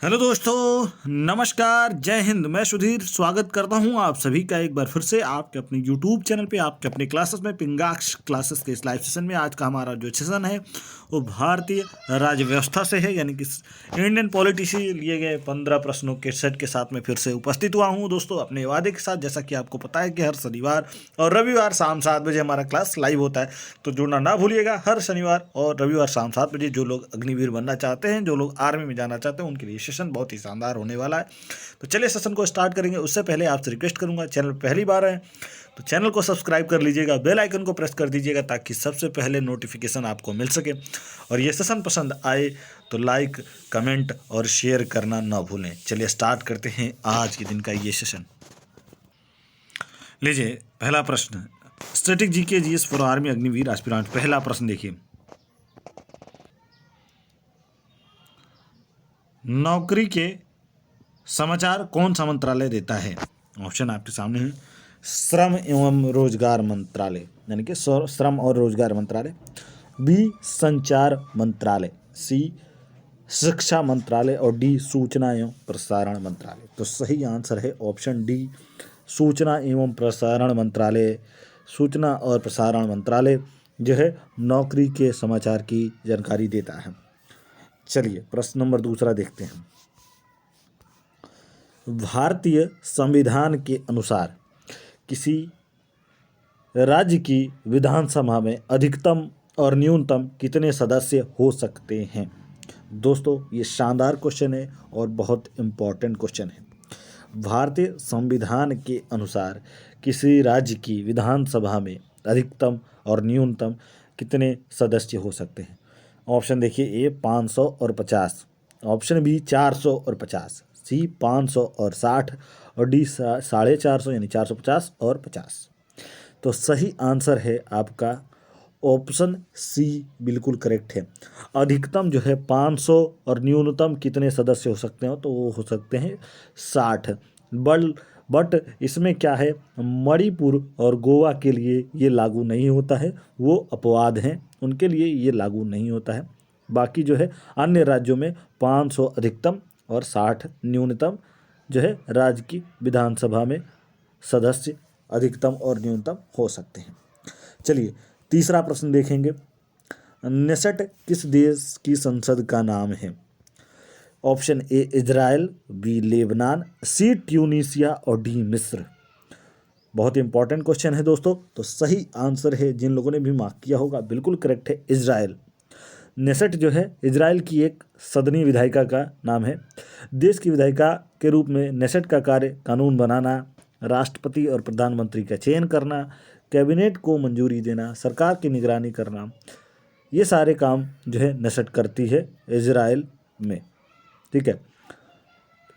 Hello दोस्तों, नमस्कार, जय हिंद। मैं सुधीर स्वागत करता हूं आप सभी का एक बार फिर से आपके अपने यूट्यूब चैनल पे, आपके अपने क्लासेस में, पिंगाक्ष क्लासेस के इस लाइव सेशन में। आज का हमारा जो सेशन है वो भारतीय राज्य व्यवस्था से है, यानी कि इंडियन पॉलिटी से लिए गए 15 प्रश्नों के सेट के साथ में फिर से उपस्थित हुआ हूँ दोस्तों, अपने वादे के साथ। जैसा कि आपको पता है कि हर शनिवार और रविवार शाम 7 बजे हमारा क्लास लाइव होता है, तो जुड़ना ना भूलिएगा। हर शनिवार और रविवार शाम 7 बजे जो लोग अग्निवीर बनना चाहते हैं, जो लोग आर्मी में जाना चाहते हैं, उनके लिए सेशन बहुत ही शानदार होने वाला है। तो चलिए सेशन को स्टार्ट करेंगे। उससे पहले आपसे रिक्वेस्ट करूंगा, चैनल पहली बार है तो चैनल को सब्सक्राइब कर लीजिएगा, बेल आइकन को प्रेस कर दीजिएगा ताकि सबसे पहले नोटिफिकेशन आपको मिल सके। और ये सेशन पसंद आए तो लाइक, कमेंट और शेयर करना ना भूलें। चलिए स्टार्ट करते हैं आज के दिन का ये सेशन। लीजिए पहला प्रश्न, static GK GS for army Agniveer aspirant. पहला प्रश्न देखिए, नौकरी के समाचार कौन सा मंत्रालय देता है? ऑप्शन आपके सामने है। श्रम एवं रोजगार मंत्रालय, यानी कि श्रम और रोजगार मंत्रालय। बी संचार मंत्रालय, सी शिक्षा मंत्रालय और डी सूचना एवं प्रसारण मंत्रालय। तो सही आंसर है ऑप्शन डी, सूचना एवं प्रसारण मंत्रालय। सूचना और प्रसारण मंत्रालय जो है नौकरी के समाचार की जानकारी देता है। चलिए प्रश्न नंबर दूसरा देखते हैं। भारतीय संविधान के अनुसार किसी राज्य की विधानसभा में अधिकतम और न्यूनतम कितने सदस्य हो सकते हैं? दोस्तों ये शानदार क्वेश्चन है और बहुत इम्पोर्टेंट क्वेश्चन है। भारतीय संविधान के अनुसार किसी राज्य की विधानसभा में अधिकतम और न्यूनतम कितने सदस्य हो सकते हैं? ऑप्शन देखिए, ए 500 और 50, ऑप्शन बी 400 और 50, सी 500 और 60 और डी 450 यानी 450 और 50। तो सही आंसर है आपका ऑप्शन सी, बिल्कुल करेक्ट है। अधिकतम जो है 500 और न्यूनतम कितने सदस्य हो सकते हैं? तो वो हो सकते हैं 60। बट इसमें क्या है, मणिपुर और गोवा के लिए ये लागू नहीं होता है, वो अपवाद हैं, उनके लिए ये लागू नहीं होता है। बाकी जो है अन्य राज्यों में 500 अधिकतम और 60 न्यूनतम जो है राज्य की विधानसभा में सदस्य अधिकतम और न्यूनतम हो सकते हैं। चलिए तीसरा प्रश्न देखेंगे। नेसेट किस देश की संसद का नाम है? Option A Israel, B Lebanon, C Tunisia और डी मिस्र। बहुत इंपॉर्टेंट क्वेश्चन है दोस्तों। तो सही आंसर है, जिन लोगों ने भी मार्क किया होगा बिल्कुल करेक्ट है, इजराइल। नेसेट जो है इजराइल की एक सदनी विधायिका का नाम है। देश की विधायिका के रूप में नेसेट का कार्य कानून बनाना, राष्ट्रपति और प्रधानमंत्री का चयन करना, कैबिनेट को मंजूरी देना, सरकार की निगरानी करना, ये सारे काम जो है नेसेट करती है इजराइल में। ठीक है,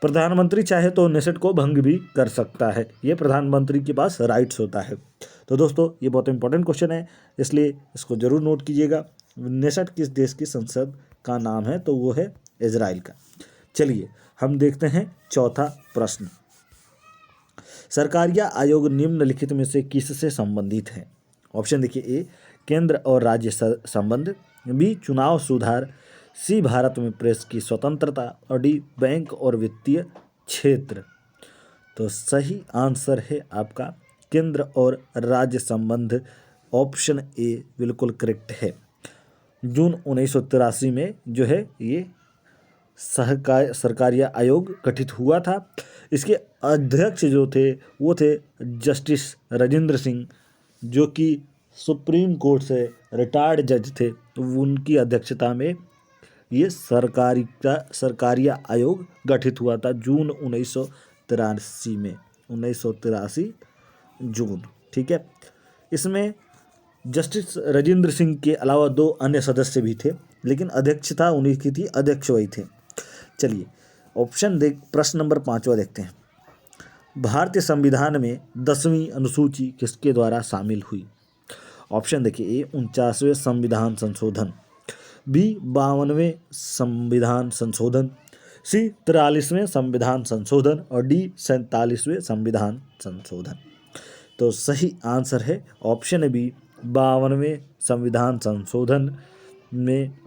प्रधानमंत्री चाहे तो नेसेट को भंग भी कर सकता है, ये प्रधानमंत्री के पास राइट्स होता है। तो दोस्तों ये बहुत इंपॉर्टेंट क्वेश्चन है, इसलिए इसको जरूर नोट कीजिएगा। नेसेट किस देश की संसद का नाम है? तो वो है इजराइल का। चलिए हम देखते हैं चौथा प्रश्न। सरकारिया आयोग निम्नलिखित में से किससे संबंधित है? ऑप्शन देखिए, ए केंद्र और राज्य संबंध, बी चुनाव सुधार, सी भारत में प्रेस की स्वतंत्रता और डी बैंक और वित्तीय क्षेत्र। तो सही आंसर है आपका केंद्र और राज्य संबंध, ऑप्शन ए बिल्कुल करेक्ट है। जून 1983 में जो है ये सरकारिया आयोग गठित हुआ था। इसके अध्यक्ष जो थे वो थे जस्टिस राजेंद्र सिंह, जो कि सुप्रीम कोर्ट से रिटायर्ड जज थे। तो उनकी अध्यक्षता में ये सरकारिया आयोग गठित हुआ था जून 1983 में, 1983 जून। ठीक है, इसमें जस्टिस राजेंद्र सिंह के अलावा 2 अन्य सदस्य भी थे, लेकिन अध्यक्षता उन्हीं की थी, अध्यक्ष वही थे। चलिए प्रश्न नंबर 5वां देखते हैं। भारतीय संविधान में 10वीं अनुसूची किसके द्वारा शामिल हुई? ऑप्शन देखिए, ए 49वें संविधान संशोधन, बी 52वें संविधान संशोधन, सी 43वें संविधान संशोधन और डी 47वें संविधान संशोधन। तो सही आंसर है ऑप्शन बी, 52वें संविधान संशोधन में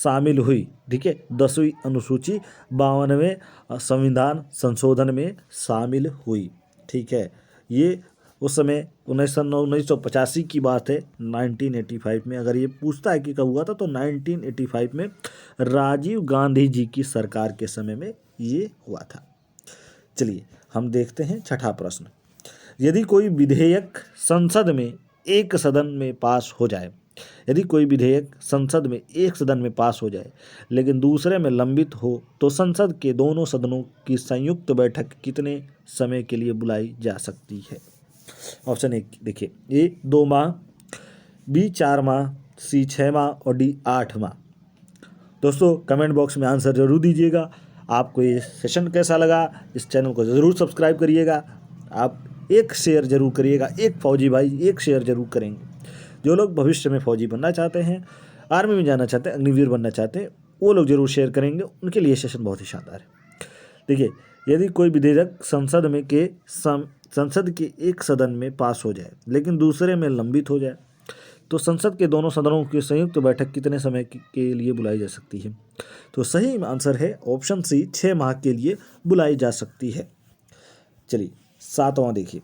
शामिल हुई, ठीक है। 10वीं अनुसूची 52वें संविधान संशोधन में शामिल हुई, ठीक है। ये उस समय 1985 की बात है। 1985 में अगर ये पूछता है कि कब हुआ था तो 1985 में राजीव गांधी जी की सरकार के समय में ये हुआ था। चलिए हम देखते हैं छठा प्रश्न। यदि कोई विधेयक संसद में एक सदन में पास हो जाए, यदि कोई विधेयक संसद में एक सदन में पास हो जाए लेकिन दूसरे में लंबित हो तो संसद के दोनों सदनों की संयुक्त बैठक कितने समय के लिए बुलाई जा सकती है? ऑप्शन 1 देखिए, ए 2 माह, बी 4 माह, सी 6 माह और डी 8 माह। दोस्तों कमेंट बॉक्स में आंसर जरूर दीजिएगा। आपको ये सेशन कैसा लगा, इस चैनल को ज़रूर सब्सक्राइब करिएगा। आप एक शेयर जरूर करिएगा, एक फौजी भाई एक शेयर जरूर करेंगे। जो लोग भविष्य में फौजी बनना चाहते हैं, आर्मी में जाना चाहते हैं, अग्निवीर बनना चाहते हैं, वो लोग जरूर शेयर करेंगे, उनके लिए सेशन बहुत ही शानदार है। देखिए, यदि कोई विधेयक संसद के एक सदन में पास हो जाए लेकिन दूसरे में लंबित हो जाए तो संसद के दोनों सदनों की संयुक्त बैठक कितने समय के लिए बुलाई जा सकती है? तो सही आंसर है ऑप्शन सी, 6 माह के लिए बुलाई जा सकती है। चलिए 7वां देखिए।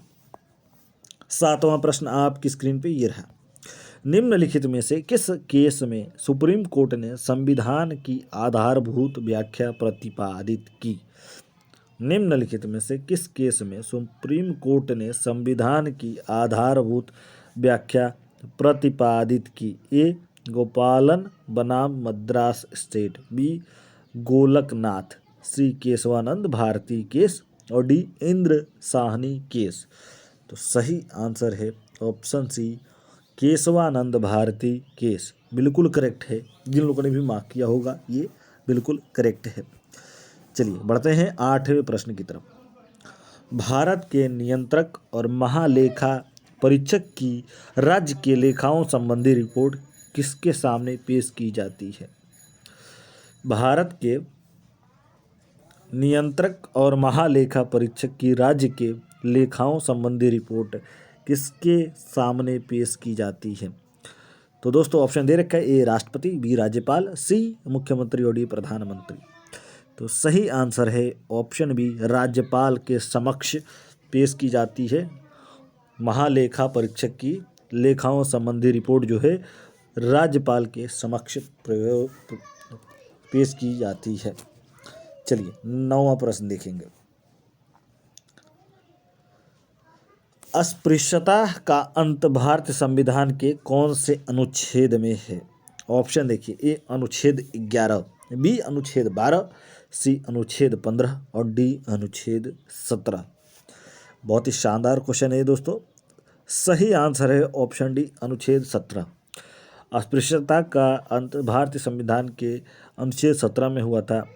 7वां प्रश्न आपकी स्क्रीन पे ये रहा। निम्नलिखित में से किस केस में सुप्रीम कोर्ट ने संविधान की आधारभूत व्याख्या प्रतिपादित की? निम्नलिखित में से किस केस में सुप्रीम कोर्ट ने संविधान की आधारभूत व्याख्या प्रतिपादित की? ए गोपालन बनाम Madras state, B Golaknath, C Keshavananda Bharati case और डी इंद्र साहनी केस। तो सही आंसर है option C, Keshavananda Bharati case. बिल्कुल करेक्ट है। जिन लोगों ने भी मार्क किया होगा ये बिल्कुल करेक्ट है। चलिए बढ़ते हैं 8वें प्रश्न की तरफ। भारत के नियंत्रक और महालेखा परीक्षक की राज्य के लेखाओं संबंधी रिपोर्ट किसके सामने पेश की जाती है? भारत के नियंत्रक और महालेखा परीक्षक की राज्य के लेखाओं संबंधी रिपोर्ट किसके सामने पेश की जाती है? तो दोस्तों ऑप्शन दे रखा है, ए राष्ट्रपति, बी राज्यपाल, सी मुख्यमंत्री और डी प्रधानमंत्री। तो सही आंसर है ऑप्शन बी, राज्यपाल के समक्ष पेश की जाती है। महालेखा परीक्षक की लेखाओं संबंधी रिपोर्ट जो है राज्यपाल के समक्ष पेश की जाती है। चलिए 9वां प्रश्न देखेंगे। अस्पृश्यता का अंत भारतीय संविधान के कौन से अनुच्छेद में है? ऑप्शन देखिए, ए अनुच्छेद 11, बी अनुच्छेद 12, सी अनुच्छेद 15 और डी अनुच्छेद 17। बहुत ही शानदार क्वेश्चन है दोस्तों। सही आंसर है ऑप्शन डी, अनुच्छेद 17। अस्पृश्यता का अंत भारतीय संविधान के अनुच्छेद 17 में हुआ था।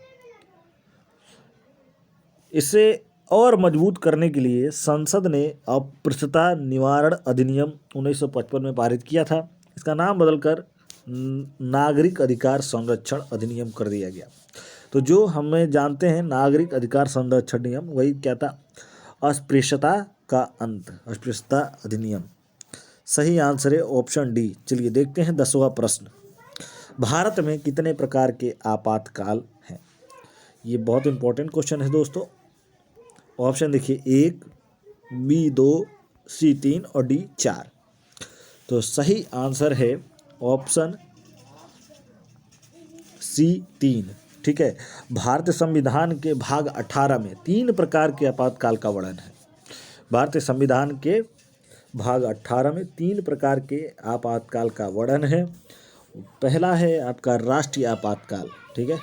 इसे और मजबूत करने के लिए संसद ने अस्पृश्यता निवारण अधिनियम 1955 में पारित किया था। इसका नाम बदलकर नागरिक अधिकार संरक्षण अधिनियम कर दिया गया। तो जो हमें जानते हैं नागरिक अधिकार संरक्षण अधिनियम, वही क्या था? अस्पृश्यता का अंत, अस्पृश्यता अधिनियम। सही आंसर है ऑप्शन डी। चलिए देखते हैं 10वां प्रश्न। भारत में कितने प्रकार के आपातकाल हैं? ये बहुत इंपॉर्टेंट क्वेश्चन है दोस्तों। ऑप्शन देखिए, 1, बी 2, सी 3 और डी 4। तो सही आंसर है ऑप्शन सी 3, ठीक है। भारतीय संविधान के भाग 18 में 3 प्रकार के आपातकाल का वर्णन है। भारतीय संविधान के भाग 18 में 3 प्रकार के आपातकाल का वर्णन है। पहला है आपका राष्ट्रीय आपातकाल, ठीक है।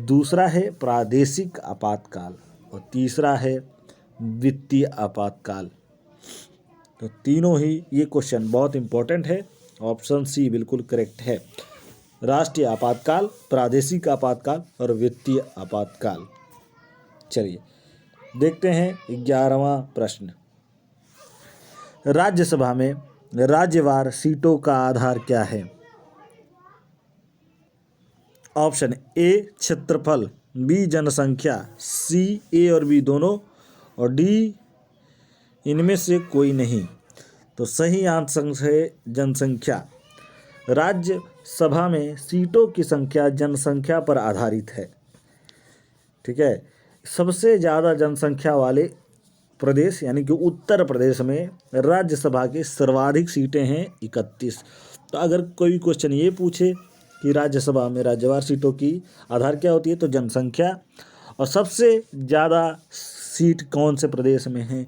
दूसरा है प्रादेशिक आपातकाल और तीसरा है वित्तीय आपातकाल। तो तीनों ही ये क्वेश्चन बहुत इंपॉर्टेंट है। ऑप्शन सी बिल्कुल करेक्ट है। राष्ट्रीय आपातकाल, प्रादेशिक आपातकाल और वित्तीय आपातकाल। चलिए देखते हैं 11वां प्रश्न। राज्यसभा में राज्यवार सीटों का आधार क्या है? ऑप्शन ए क्षेत्रफल, बी जनसंख्या, सी ए और बी दोनों और डी इनमें से कोई नहीं। तो सही आंसर है जनसंख्या। राज्य सभा में सीटों की संख्या जनसंख्या पर आधारित है। ठीक है, सबसे ज़्यादा जनसंख्या वाले प्रदेश यानी कि उत्तर प्रदेश में राज्यसभा की सर्वाधिक सीटें हैं 31। तो अगर कोई क्वेश्चन ये पूछे कि राज्यसभा में राज्यवार सीटों की आधार क्या होती है, तो जनसंख्या, और सबसे ज़्यादा सीट कौन से प्रदेश में है,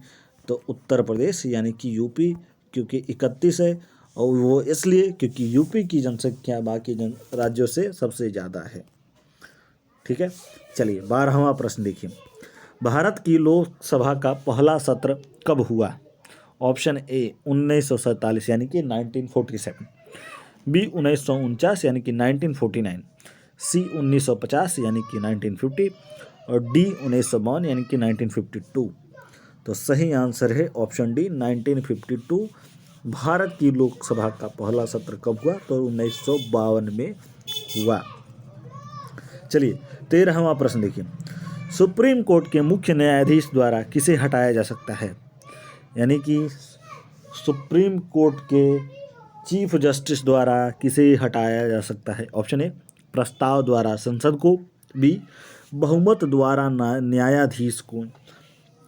तो उत्तर प्रदेश यानी कि यूपी, क्योंकि 31 है, और वो इसलिए क्योंकि यूपी की जनसंख्या बाकी राज्यों से सबसे ज़्यादा है। ठीक है, चलिए 12वां प्रश्न देखिए। भारत की लोकसभा का पहला सत्र कब हुआ? ऑप्शन ए 1947 यानी कि 1947, बी 1949 यानी कि 1949, सी 1950 यानी कि 1950, और डी 1952 यानी कि 1952। तो सही आंसर है ऑप्शन डी 1952। भारत की लोकसभा का पहला सत्र कब हुआ? तो 1952 में हुआ। चलिए 13वां प्रश्न देखिए। सुप्रीम कोर्ट के मुख्य न्यायाधीश द्वारा किसे हटाया जा सकता है? यानी कि सुप्रीम कोर्ट के चीफ जस्टिस द्वारा किसे हटाया जा सकता है? ऑप्शन ए प्रस्ताव द्वारा संसद को, बी बहुमत द्वारा न्यायाधीश को,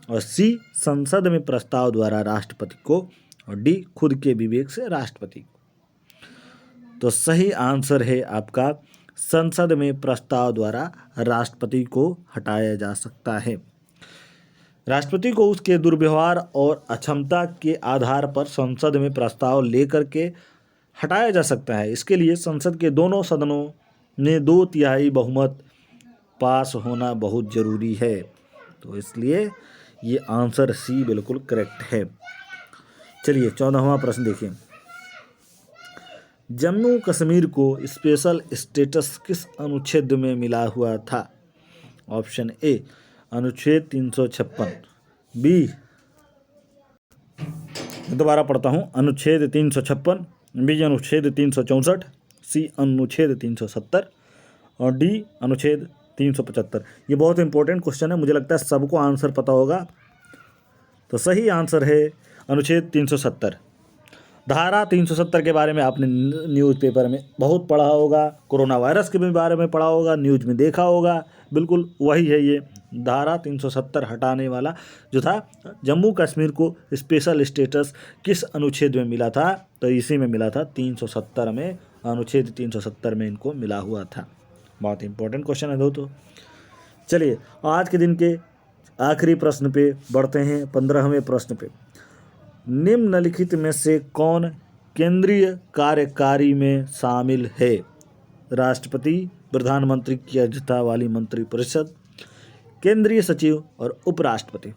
और सी संसद में प्रस्ताव द्वारा राष्ट्रपति को, और डी खुद के विवेक से राष्ट्रपति को। तो सही आंसर है आपका संसद में प्रस्ताव द्वारा राष्ट्रपति को हटाया जा सकता है। राष्ट्रपति को उसके दुर्व्यवहार और अक्षमता के आधार पर संसद में प्रस्ताव लेकर के हटाया जा सकता है। इसके लिए संसद के दोनों सदनों में 2/3 बहुमत पास होना बहुत जरूरी है। तो इसलिए ये आंसर सी बिल्कुल करेक्ट है। चलिए 14वां प्रश्न देखिए। जम्मू कश्मीर को स्पेशल स्टेटस किस अनुच्छेद में मिला हुआ था? ऑप्शन ए अनुच्छेद 356, बी, दोबारा पढ़ता हूँ, अनुच्छेद 356, बी अनुच्छेद 364, सी अनुच्छेद 370, और डी अनुच्छेद 375। ये बहुत इंपॉर्टेंट क्वेश्चन है, मुझे लगता है सबको आंसर पता होगा। तो सही आंसर है अनुच्छेद 370। धारा 370 के बारे में आपने न्यूज़पेपर में बहुत पढ़ा होगा, कोरोना वायरस के बारे में पढ़ा होगा, न्यूज़ में देखा होगा, बिल्कुल वही है ये धारा 370 हटाने वाला जो था। जम्मू कश्मीर को स्पेशल स्टेटस किस अनुच्छेद में मिला था? तो इसी में मिला था 370 में, अनुच्छेद 370 में इनको मिला हुआ था। बहुत इंपॉर्टेंट क्वेश्चन है दोस्तों। चलिए आज के दिन के आखिरी प्रश्न पे बढ़ते हैं, 15वें प्रश्न पे। निम्नलिखित में से कौन केंद्रीय कार्यकारी में शामिल है? राष्ट्रपति, प्रधानमंत्री की अध्यक्षता वाली मंत्रिपरिषद, केंद्रीय सचिव और उपराष्ट्रपति।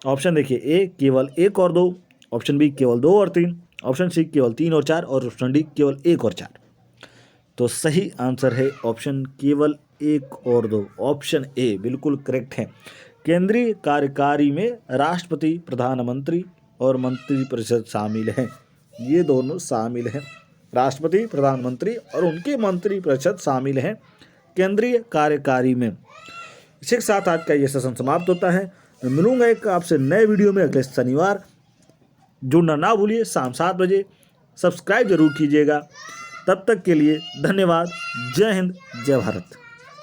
ऑप्शन देखिए, ए केवल 1 और 2, ऑप्शन बी केवल 2 और 3, ऑप्शन सी केवल 3 और 4, और ऑप्शन डी केवल 1 और 4। तो सही आंसर है ऑप्शन केवल 1 और 2, ऑप्शन ए बिल्कुल करेक्ट है। केंद्रीय कार्यकारी में राष्ट्रपति, प्रधानमंत्री और मंत्रिपरिषद शामिल हैं। ये दोनों शामिल हैं, राष्ट्रपति, प्रधानमंत्री और उनके मंत्रिपरिषद शामिल हैं केंद्रीय कार्यकारी में। इसी के साथ आज का ये सेशन समाप्त होता है। मैं मिलूंगा एक आपसे नए वीडियो में अगले शनिवार। जुड़ना ना भूलिए, शाम 7 बजे सब्सक्राइब जरूर कीजिएगा। तब तक के लिए धन्यवाद। जय हिंद, जय भारत।